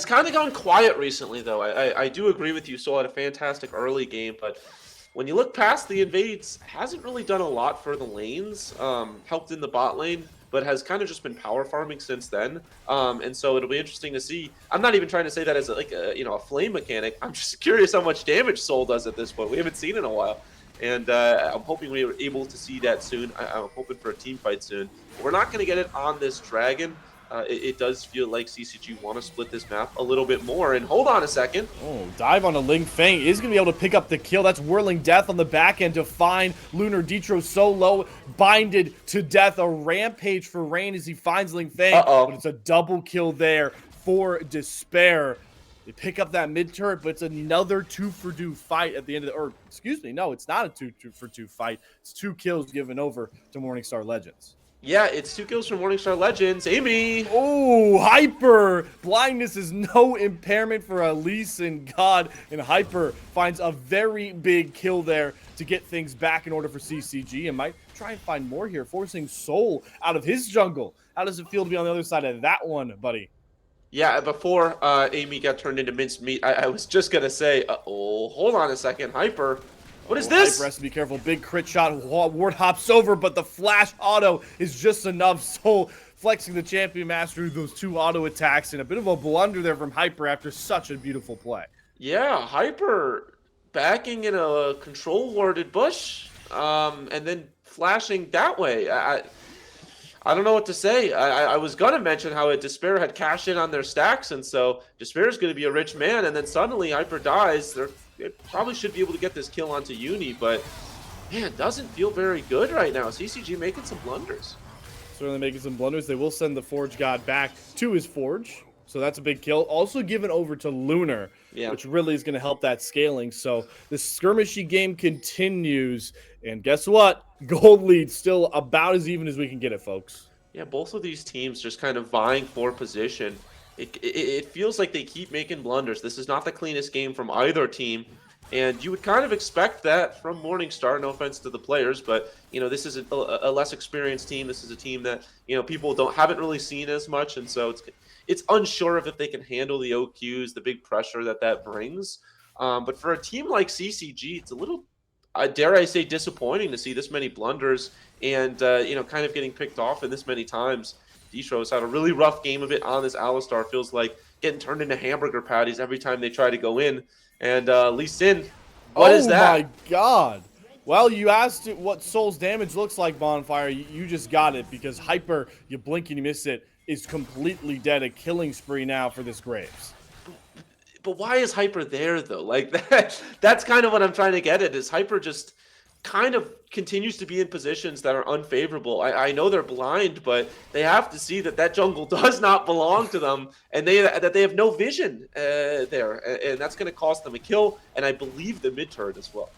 kind of gone quiet recently, though. I do agree with you. Soul had a fantastic early game, but when you look past the invades, hasn't really done a lot for the lanes. Helped in the bot lane, but has kind of just been power farming since then. And so it'll be interesting to see. I'm not even trying to say that as a flame mechanic. I'm just curious how much damage Soul does at this point. We haven't seen it in a while. And I'm hoping we are able to see that soon. I'm hoping for a team fight soon. We're not going to get it on this Dragon. It does feel like CCG want to split this map a little bit more. And hold on a second. Oh, dive on a Ling Feng is going to be able to pick up the kill. That's Whirling Death on the back end to find Lunar Detro so low, binded to death. A rampage for Rain as he finds Ling Feng. But it's a double kill there for Despair. They pick up that mid turret, but it's another 2-for-2 fight at the end of the, or excuse me, no, it's not a 2-for-2 fight. It's 2 kills given over to Morningstar Legends. Yeah, it's 2 kills from Morningstar Legends. Amy! Oh, Hyper! Blindness is no impairment for Elise and God. And Hyper finds a very big kill there to get things back in order for CCG. And might try and find more here, forcing Soul out of his jungle. How does it feel to be on the other side of that one, buddy? Yeah, before Amy got turned into minced meat, I was just going to say, hold on a second, Hyper. What is this? Hyper has to be careful. Big crit shot. Ward hops over, but the flash auto is just enough. Soul flexing the champion master with those 2 auto attacks, and a bit of a blunder there from Hyper after such a beautiful play. Yeah, Hyper backing in a control warded bush, and then flashing that way. I don't know what to say. I was going to mention how Despair had cashed in on their stacks, and so Despair is going to be a rich man, and then suddenly Hyper dies. They probably should be able to get this kill onto Uni, but man, it doesn't feel very good right now. CCG making some blunders. Certainly making some blunders. They will send the Forge God back to his Forge, so that's a big kill. Also given over to Lunar, which really is going to help that scaling. So the skirmishy game continues, and guess what? Gold lead still about as even as we can get it, folks. Yeah, both of these teams just kind of vying for position. It feels like they keep making blunders. This is not the cleanest game from either team, and you would kind of expect that from Morningstar. No offense to the players, but this is a less experienced team. This is a team that people haven't really seen as much, and so it's unsure if they can handle the OQs, the big pressure that brings. But for a team like CCG, it's a little, dare I say, disappointing to see this many blunders and kind of getting picked off in this many times. Detro's had a really rough game of it on this Alistar. Feels like getting turned into hamburger patties every time they try to go in. And Lee Sin, what is that? Oh my God. Well, you asked what Soul's damage looks like, Bonfire. You just got it, because Hyper, you blink and you miss it, is completely dead. A killing spree now for this Graves. But why is Hyper there, though? Like, that's kind of what I'm trying to get at, is Hyper just kind of continues to be in positions that are unfavorable. I know they're blind, but they have to see that jungle does not belong to them, and that they have no vision there, and that's going to cost them a kill, and I believe the mid turret as well.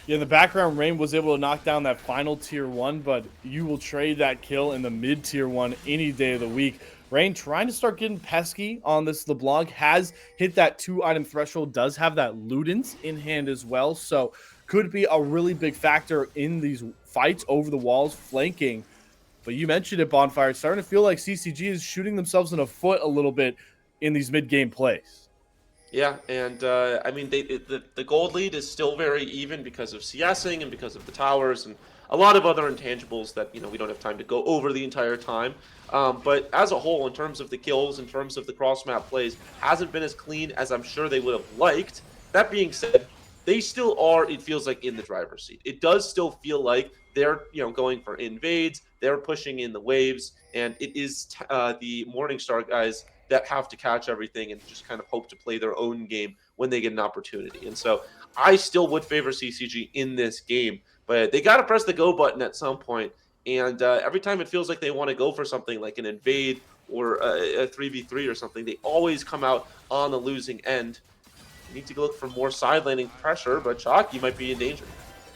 Yeah, in the background, Rain was able to knock down that final tier 1, but you will trade that kill in the mid tier 1 any day of the week. Rain trying to start getting pesky on this LeBlanc, has hit that 2-item threshold, does have that Ludens in hand as well, so could be a really big factor in these fights over the walls, flanking. But you mentioned it, Bonfire. It's starting to feel like CCG is shooting themselves in the foot a little bit in these mid-game plays. Yeah, and I mean, the gold lead is still very even because of CSing and because of the towers and a lot of other intangibles that we don't have time to go over the entire time. But as a whole, in terms of the kills, in terms of the cross-map plays, hasn't been as clean as I'm sure they would have liked. That being said, they still are, it feels like, in the driver's seat. It does still feel like they're going for invades, they're pushing in the waves, and it is the Morningstar guys that have to catch everything and just kind of hope to play their own game when they get an opportunity. And so I still would favor CCG in this game, but they got to press the go button at some point. And every time it feels like they want to go for something like an invade or a 3v3 or something, they always come out on the losing end. You need to look for more side laning pressure, but Chalky might be in danger.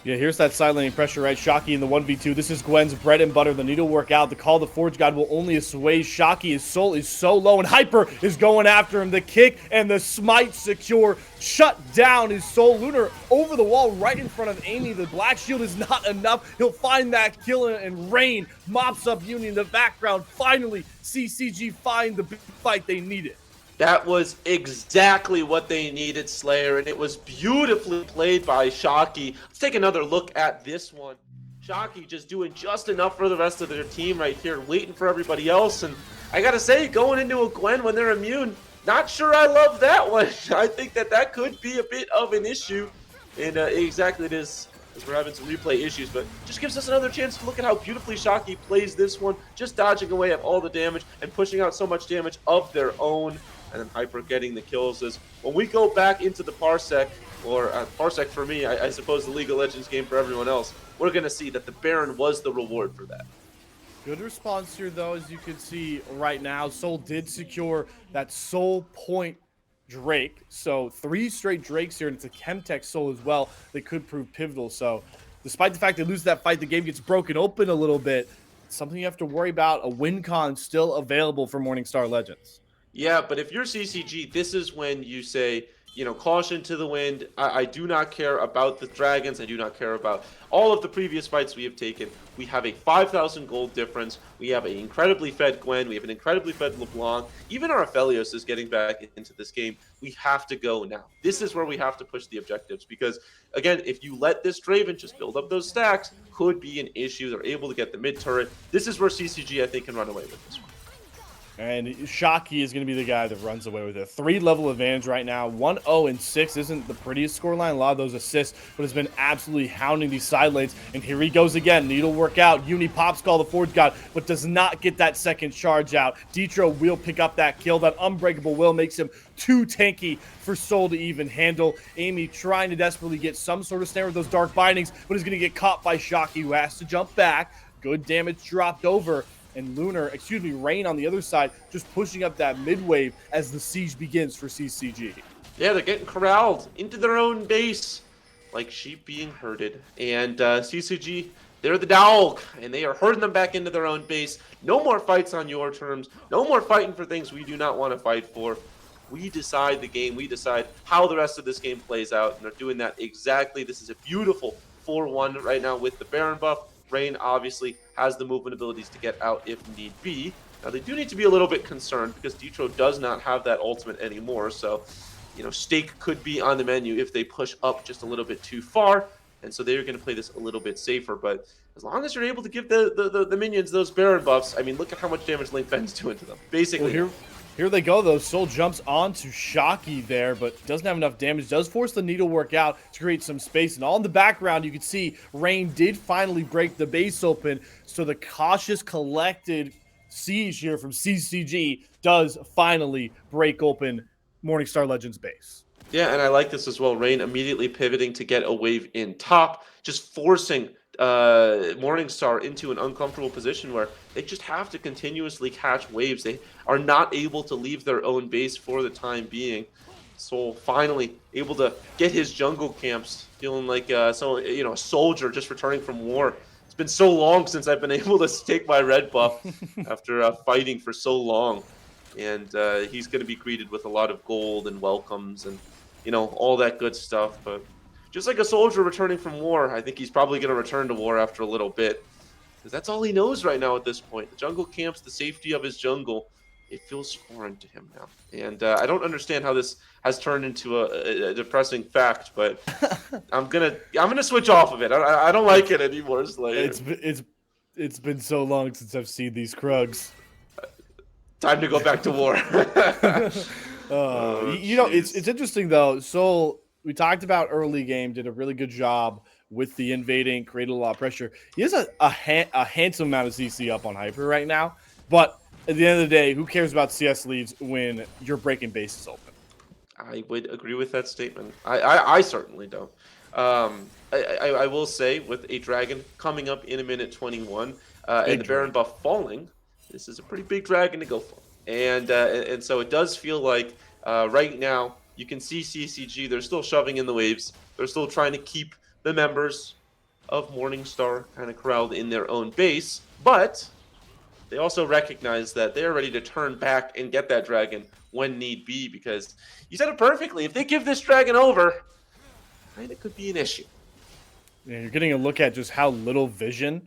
Yeah, here's that side laning pressure, right? Shocky in the 1v2. This is Gwen's bread and butter. The needle work out. The call of the Forge God will only assuage. Shocky, his soul is so low, and Hyper is going after him. The kick and the smite secure. Shut down his soul. Lunar over the wall right in front of Amy. The black shield is not enough. He'll find that kill, and Rain mops up Uni in the background. Finally, CCG find the big fight they needed. That was exactly what they needed, Slayer, and it was beautifully played by Shocky. Let's take another look at this one. Shocky just doing just enough for the rest of their team right here, waiting for everybody else. And I gotta say, going into a Gwen when they're immune, not sure I love that one. I think that could be a bit of an issue. And exactly it is, as we're having some replay issues, but just gives us another chance to look at how beautifully Shocky plays this one, just dodging away at all the damage and pushing out so much damage of their own. And then Hyper getting the kills. Is when we go back into the Parsec, or Parsec for me, I suppose the League of Legends game for everyone else, we're going to see that the Baron was the reward for that. Good response here, though, as you can see right now. Soul did secure that Soul Point Drake. So 3 straight Drakes here, and it's a Chemtech Soul as well that could prove pivotal. So despite the fact they lose that fight, the game gets broken open a little bit. It's something you have to worry about. A win con still available for Morningstar Legends. Yeah, but if you're CCG, this is when you say, caution to the wind. I do not care about the Dragons. I do not care about all of the previous fights we have taken. We have a 5,000 gold difference. We have an incredibly fed Gwen. We have an incredibly fed LeBlanc. Even our Aphelios is getting back into this game. We have to go now. This is where we have to push the objectives because, again, if you let this Draven just build up those stacks, could be an issue. They're able to get the mid turret. This is where CCG, I think, can run away with this one. And Shocky is going to be the guy that runs away with it. 3-level advantage right now. 1-0-6 isn't the prettiest scoreline. A lot of those assists, but has been absolutely hounding these side lanes. And here he goes again. Needle work out. Uni pops call the Forge God, but does not get that second charge out. Detro will pick up that kill. That unbreakable will makes him too tanky for Soul to even handle. Amy trying to desperately get some sort of snare with those dark bindings, but is going to get caught by Shocky, who has to jump back. Good damage dropped over. And Rain on the other side, just pushing up that mid wave as the siege begins for CCG. Yeah, they're getting corralled into their own base like sheep being herded. And CCG, they're the dog, and they are herding them back into their own base. No more fights on your terms. No more fighting for things we do not want to fight for. We decide the game. We decide how the rest of this game plays out, and they're doing that exactly. This is a beautiful 4-1 right now with the Baron buff. Rain obviously has the movement abilities to get out if need be. Now, they do need to be a little bit concerned because Detro does not have that ultimate anymore. So, stake could be on the menu if they push up just a little bit too far. And so they're going to play this a little bit safer. But as long as you're able to give the minions those Baron buffs, I mean, look at how much damage Link Fen's doing to them. Basically. Well, here they go, though. Soul jumps onto Shocky there, but doesn't have enough damage. Does force the needle work out to create some space. And all in the background, you can see Rain did finally break the base open. So the cautious, collected siege here from CCG does finally break open Morningstar Legends base. Yeah, and I like this as well. Rain immediately pivoting to get a wave in top, just forcing Morningstar into an uncomfortable position where they just have to continuously catch waves. They are not able to leave their own base for the time being. Soul finally able to get his jungle camps, feeling like a soldier just returning from war. It's been so long since I've been able to take my red buff after fighting for so long, and he's going to be greeted with a lot of gold and welcomes and all that good stuff. But just like a soldier returning from war, I think he's probably going to return to war after a little bit. Because that's all he knows right now at this point. The jungle camps, the safety of his jungle, it feels foreign to him now. And I don't understand how this has turned into a depressing fact, but I'm gonna switch off of it. I don't like it anymore, Slayer. It's been so long since I've seen these Krugs. Time to go back to war. It's interesting though. Soul, we talked about early game, did a really good job with the invading, created a lot of pressure. He has a handsome amount of CC up on Hyper right now, but at the end of the day, who cares about CS leads when you're breaking bases open? I would agree with that statement. I certainly don't. I will say, with a dragon coming up in a minute 21 and the Baron buff falling, this is a pretty big dragon to go for. And so it does feel like right now You can see CCG, they're still shoving in the waves. They're still trying to keep the members of Morningstar kind of corralled in their own base, but they also recognize that they're ready to turn back and get that dragon when need be, because you said it perfectly. If they give this dragon over, it could be an issue. Yeah, you're getting a look at just how little vision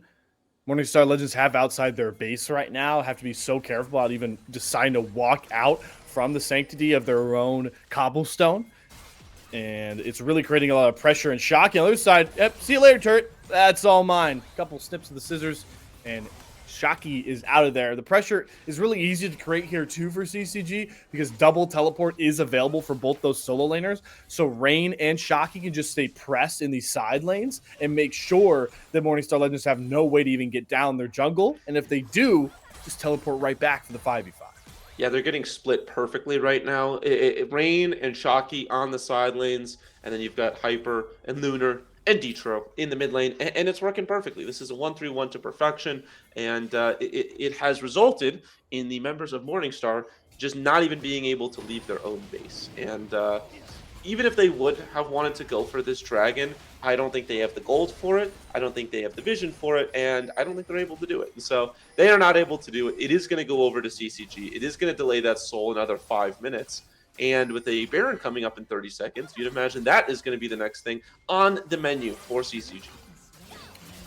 Morningstar Legends have outside their base right now. Have to be so careful about even deciding to walk out from the sanctity of their own cobblestone. And it's really creating a lot of pressure and shock. On the other side, yep, see you later, turret. That's all mine. A couple snips of the scissors, and Shocky is out of there. The pressure is really easy to create here too for CCG because double teleport is available for both those solo laners. So Rain and Shocky can just stay pressed in these side lanes and make sure that Morningstar Legends have no way to even get down their jungle. And if they do, just teleport right back for the 5v5. Yeah, they're getting split perfectly right now. Rain and Shocky on the side lanes, and then you've got Hyper and Lunar and Detro in the mid lane, and it's working perfectly. This is a 1-3-1 to perfection, and it has resulted in the members of Morningstar just not even being able to leave their own base. And even if they would have wanted to go for this dragon, I don't think they have the gold for it. I don't think they have the vision for it, and I don't think they're able to do it. And so they are not able to do it. It is going to go over to CCG. It is going to delay that soul another 5 minutes. And with a Baron coming up in 30 seconds, you'd imagine that is going to be the next thing on the menu for CCG.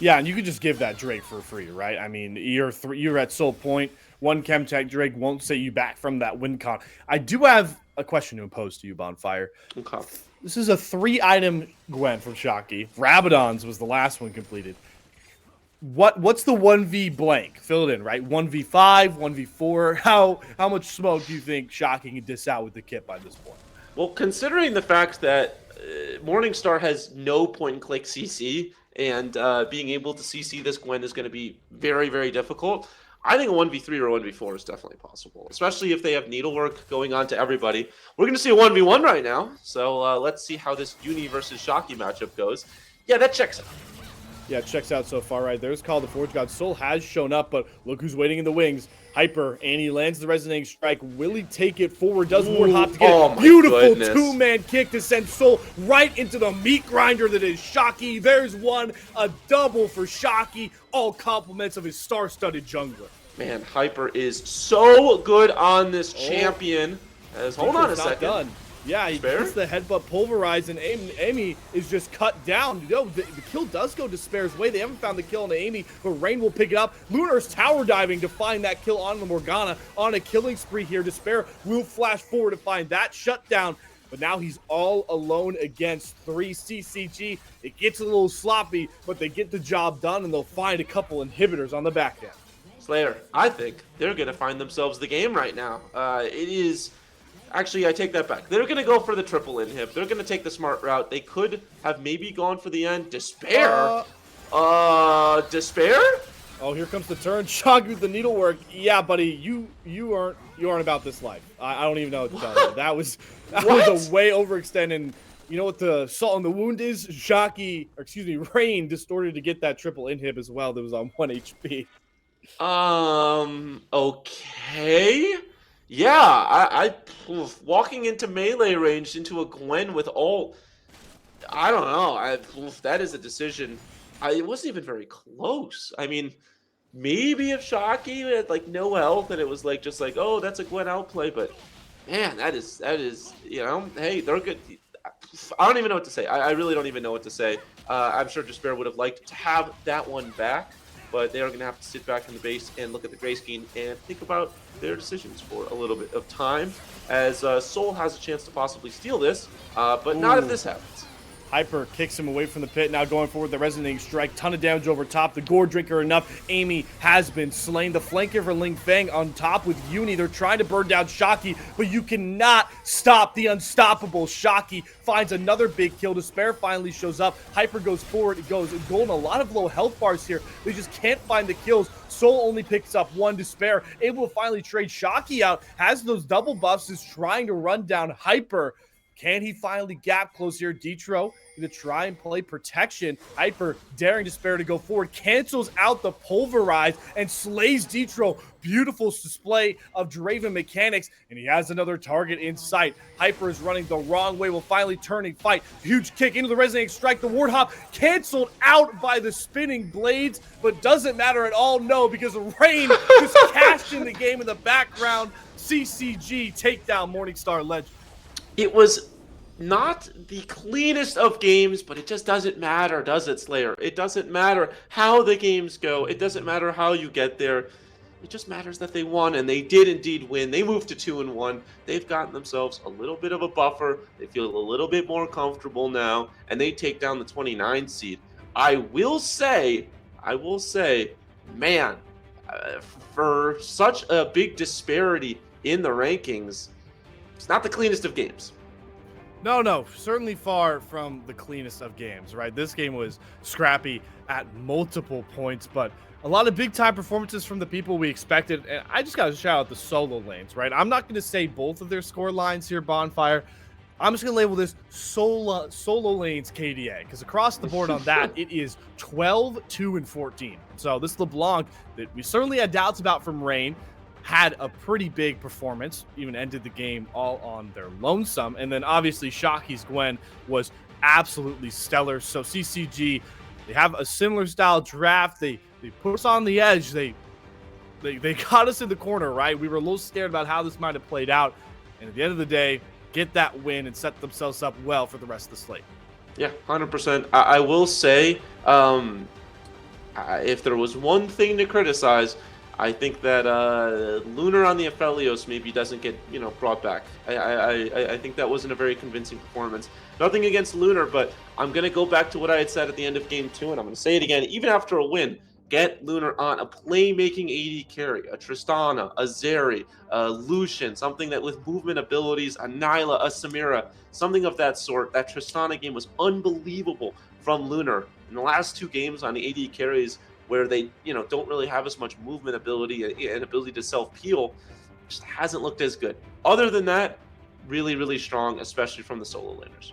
Yeah, and you could just give that Drake for free, right? I mean, you're at Soul Point. One Chemtech Drake won't set you back from that win con. I do have a question to impose to you, Bonfire. Okay. This is a 3-item Gwen from Shocky. Rabadon's was the last one completed. What's the 1v blank? Fill it in, right? 1v5, 1v4. How much smoke do you think Shocky can diss out with the kit by this point? Well, considering the fact that Morningstar has no point-and-click CC, and being able to CC this Gwen is going to be very, very difficult, I think a 1v3 or a 1v4 is definitely possible, especially if they have needlework going on to everybody. We're going to see a 1v1 right now, so let's see how this Uni versus Shocky matchup goes. Yeah, that checks out. Yeah, it checks out so far, right? There's Call the Forge God. Soul has shown up, but look who's waiting in the wings. Hyper, and he lands the resonating strike. Will he take it forward? Does Ward hop to get it? Beautiful two-man kick to send Soul right into the meat grinder that is Shocky. There's one, a double for Shocky. All compliments of his star-studded jungler. Man, Hyper is so good on this champion. Hold on a second. Done. Yeah, he gets the headbutt pulverized, and Amy is just cut down. You know, the kill does go Despair's way. They haven't found the kill on Amy, but Rain will pick it up. Lunar's tower diving to find that kill on the Morgana on a killing spree here. Despair will flash forward to find that shutdown, but now he's all alone against 3 CCG. It gets a little sloppy, but they get the job done, and they'll find a couple inhibitors on the back end. Slayer, I think they're going to find themselves the game right now. It is... Actually, I take that back. They're going to go for the triple inhib. They're going to take the smart route. They could have maybe gone for the end. Despair? Despair? Oh, here comes the turn. Shock with the needlework. Yeah, buddy, you aren't about this life. I don't even know what to tell you. That was a way overextended. You know what the salt on the wound is? Rain distorted to get that triple inhib as well. That was on 1 HP. Okay. Yeah, I walking into melee range into a Gwen with all, I don't know. That is a decision. It wasn't even very close. I mean, maybe if Shocky had like no health and it was like just like, oh, that's a Gwen outplay, but man, that is you know, hey, they're good. I don't even know what to say. I really don't even know what to say. I'm sure Despair would have liked to have that one back, but they are going to have to sit back in the base and look at the gray scheme and think about their decisions for a little bit of time, as Soul has a chance to possibly steal this, but not if this happens. Hyper kicks him away from the pit, now going forward, the resonating strike, ton of damage over top, the Gore Drinker enough, Amy has been slain, the flanker for Ling Feng on top with Uni, they're trying to burn down Shocky, but you cannot stop the unstoppable. Shocky finds another big kill, Despair finally shows up, Hyper goes forward, it goes Golden, a lot of low health bars here, they just can't find the kills. Soul only picks up 1, Despair, able to finally trade Shocky out, has those double buffs, is trying to run down Hyper. Can he finally gap close here? Detro going to try and play protection. Hyper daring Despair to go forward, cancels out the pulverize and slays Detro. Beautiful display of Draven mechanics, and he has another target in sight. Hyper is running the wrong way, will finally turning fight. Huge kick into the resonating strike. The ward hop canceled out by the spinning blades, but doesn't matter at all, no, because Rain just cashed in the game in the background. CCG takedown Morningstar Legend. It was not the cleanest of games, but it just doesn't matter, does it, Slayer? It doesn't matter how the games go. It doesn't matter how you get there. It just matters that they won, and they did indeed win. They moved to 2-1. They've gotten themselves a little bit of a buffer. They feel a little bit more comfortable now, and they take down the 29 seed. I will say, man, for such a big disparity in the rankings, it's not the cleanest of games. No, certainly far from the cleanest of games, right? This game was scrappy at multiple points, but a lot of big-time performances from the people we expected. And I just got to shout out the solo lanes, right? I'm not going to say both of their score lines here, Bonfire. I'm just going to label this solo lanes KDA, because across the board on that, it is 12, 2, and 14. So this LeBlanc that we certainly had doubts about from Rain had a pretty big performance, even ended the game all on their lonesome. And then obviously Shockey's Gwen was absolutely stellar. So CCG, they have a similar style draft. They put us on the edge. They got us in the corner, right? We were a little scared about how this might have played out. And at the end of the day, get that win and set themselves up well for the rest of the slate. Yeah, 100%. I will say, if there was one thing to criticize, I think that Lunar on the Aphelios maybe doesn't get brought back. I think that wasn't a very convincing performance. Nothing against Lunar, but I'm going to go back to what I had said at the end of Game 2, and I'm going to say it again. Even after a win, get Lunar on a playmaking AD carry, a Tristana, a Zeri, a Lucian, something that with movement abilities, a Nyla, a Samira, something of that sort. That Tristana game was unbelievable from Lunar. In the last 2 games on the AD carries, where they don't really have as much movement ability and ability to self-heal, just hasn't looked as good. Other than that, really, really strong, especially from the solo laners.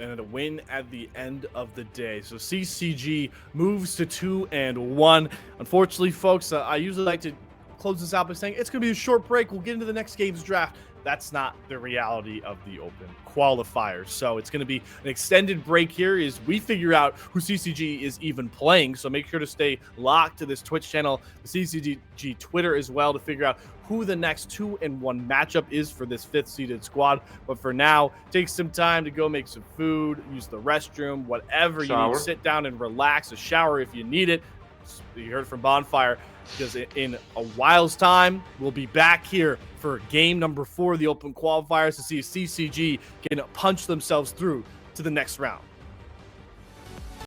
And a win at the end of the day. So CCG moves to 2-1. Unfortunately, folks, I usually like to close this out by saying it's going to be a short break. We'll get into the next game's draft. That's not the reality of the open qualifiers. So it's going to be an extended break here as we figure out who CCG is even playing. So make sure to stay locked to this Twitch channel, the CCG Twitter as well, to figure out who the next 2-1 matchup is for this 5th seeded squad. But for now, take some time to go make some food, use the restroom, whatever you need. Sit down and relax, a shower if you need it. You heard from Bonfire, because in a while's time, we'll be back here for game number 4 of the open qualifiers to see if CCG can punch themselves through to the next round.